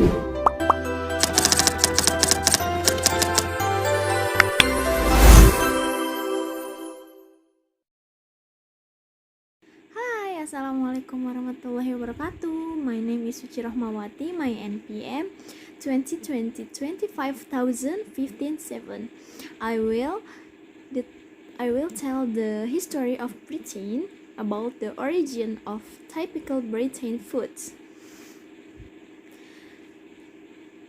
Hai, Assalamualaikum warahmatullahi wabarakatuh. My name is Suci Rahmawati. My NPM 2020-25015-7. I will tell the history of Britain, about the origin of typical Britain foods.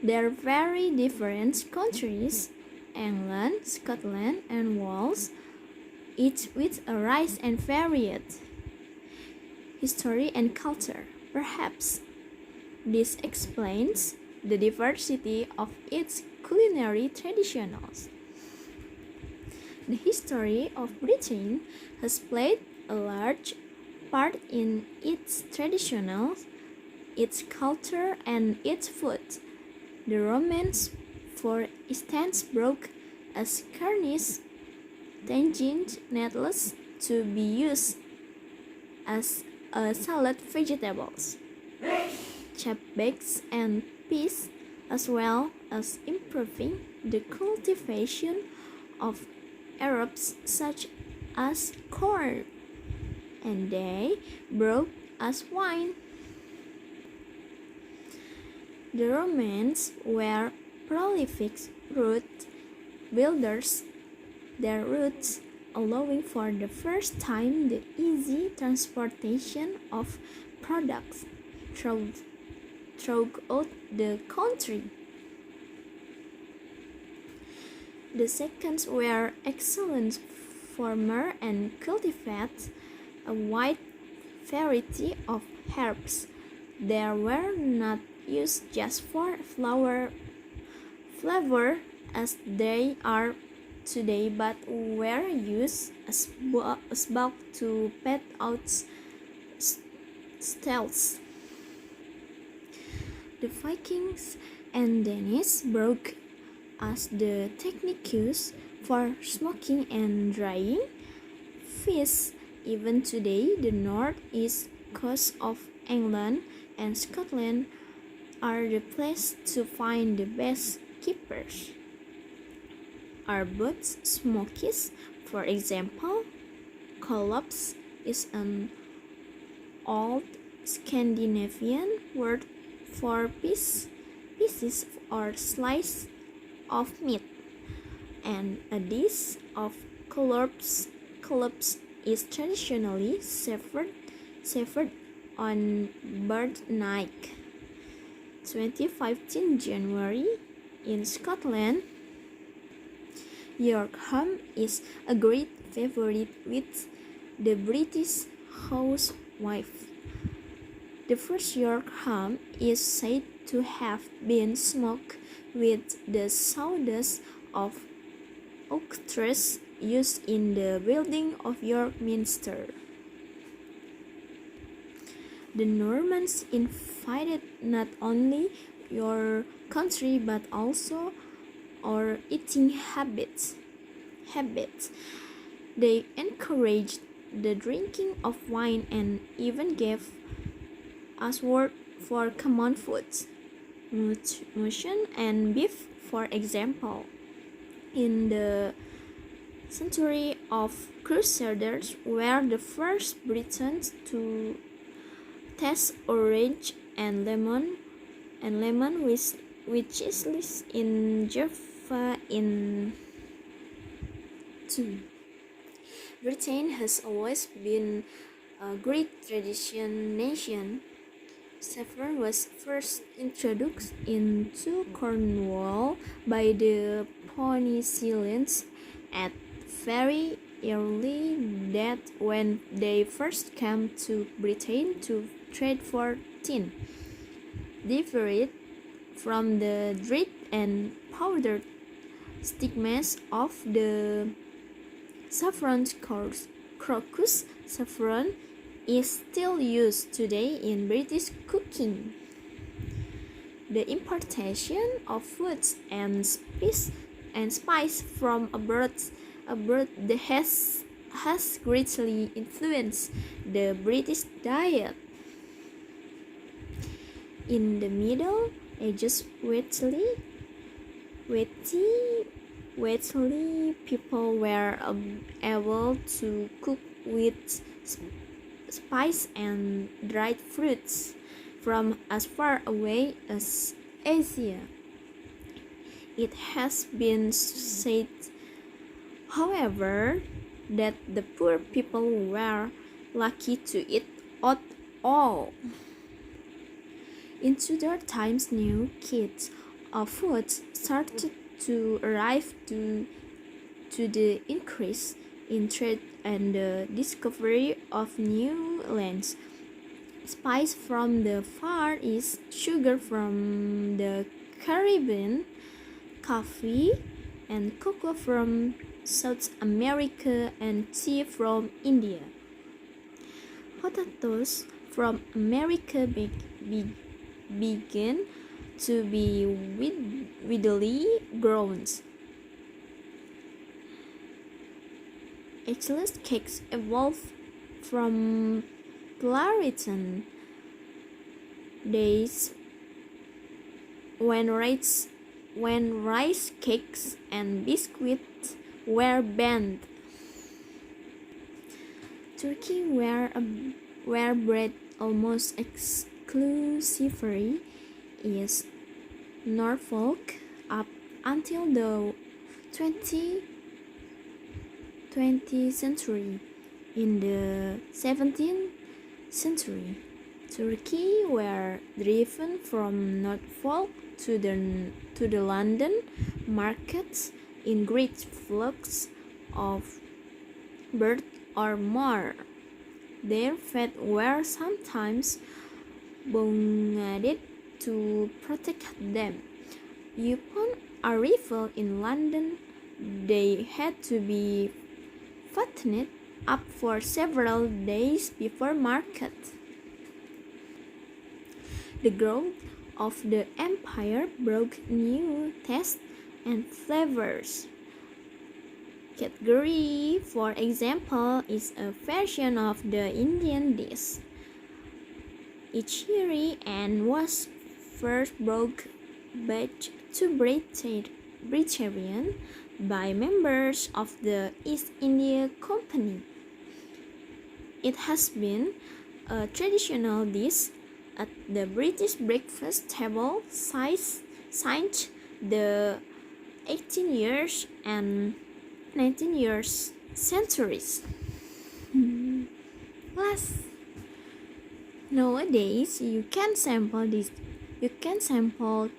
They're very different countries, England, Scotland, and Wales, each with a rich and varied history and culture. Perhaps this explains the diversity of its culinary traditions. The history of Britain has played a large part in its traditions, its culture, and its food. The Romans, for instance, brought asparagus, tangerine needles to be used as a salad vegetables, chapbacks and peas, as well as improving the cultivation of herbs such as corn, and they brought us wine. The Romans were prolific road builders, their routes allowing for the first time the easy transportation of products throughout the country. The Saxons were excellent farmers and cultivated a wide variety of herbs. They were not used just for flavor as they are today, but were used as bulk to pad out stalls. The Vikings and Danes brought us the techniques for smoking and drying fish. Even today, the northeast coast of England and Scotland are the place to find the best keepers. Arbuthnot smokies, for example, collops is an old Scandinavian word for pieces or slice of meat, and a dish of collops is traditionally served on birthnight, 2015 January. In Scotland, York ham is a great favorite with the British housewife. The first York ham is said to have been smoked with the sawdust of oak trees used in the building of York Minster. The Normans invaded not only your country but also our eating habits. They encouraged the drinking of wine and even gave us word for common foods, mutton and beef, for example. In the century of Crusaders were the first Britons to taste orange and lemon which is listed in Java in 2. Britain has always been a great tradition nation. Saffron was first introduced into Cornwall by the Phoenicians at very early date when they first came to Britain to trade for tin. Different from the dried and powdered stigmas of the saffron crocus, saffron is still used today in British cooking. The importation of foods and spice from abroad has greatly influenced the British diet. In the Middle Ages, wheatley people were able to cook with spice and dried fruits from as far away as Asia. It has been said, however, that the poor people were lucky to eat at all. In Tudor times, new kinds of food started to arrive due to the increase in trade and the discovery of new lands. Spice from the Far East, sugar from the Caribbean, coffee and cocoa from South America, and tea from India. Potatoes from America began to be widely grown. Excellent cakes evolved from Puritan days when rice cakes and biscuits were banned. Turkey where bred almost exclusively is Norfolk up until the 20th century. In the 17th century, Turkey were driven from Norfolk to the London markets in great flocks of birds or more. Their feet were sometimes bounded to protect them. Upon arrival in London, they had to be fattened up for several days before market. The growth of the empire brought new tastes and flavors. Category, for example, is a version of the Indian dish. Ichiri and was first brought back to Britain by members of the East India Company. It has been a traditional dish at the British breakfast table since the 18th years and 19th years centuries. Last, nowadays you can sample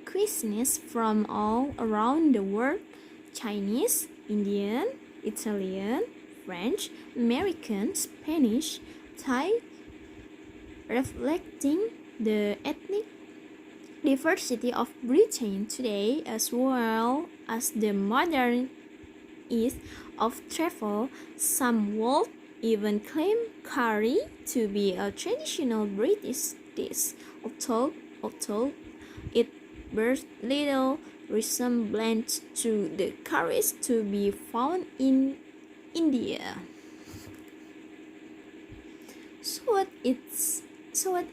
cuisines from all around the world: Chinese, Indian, Italian, French, American, Spanish, Thai, reflecting the ethnic diversity of Britain today as well as the modern ease of travel. Some would even claim curry to be a traditional British dish, although it bears little resemblance to the curries to be found in India. So what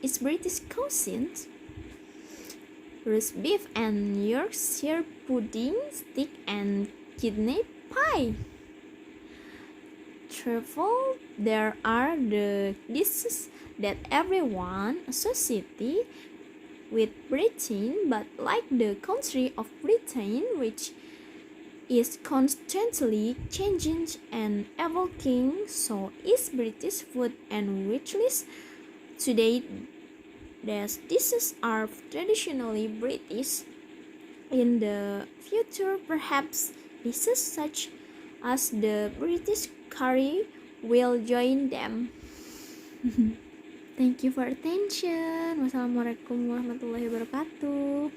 is British cuisine? Roast beef and Yorkshire pudding, steak and kidney pie. Travel, there are the dishes that everyone associates with Britain, but like the country of Britain, which is constantly changing and evolving, so is British food and wishlist. Today, these dishes are traditionally British. In the future, perhaps dishes such as the British curry will join them. Thank you for attention. Wassalamualaikum warahmatullahi wabarakatuh.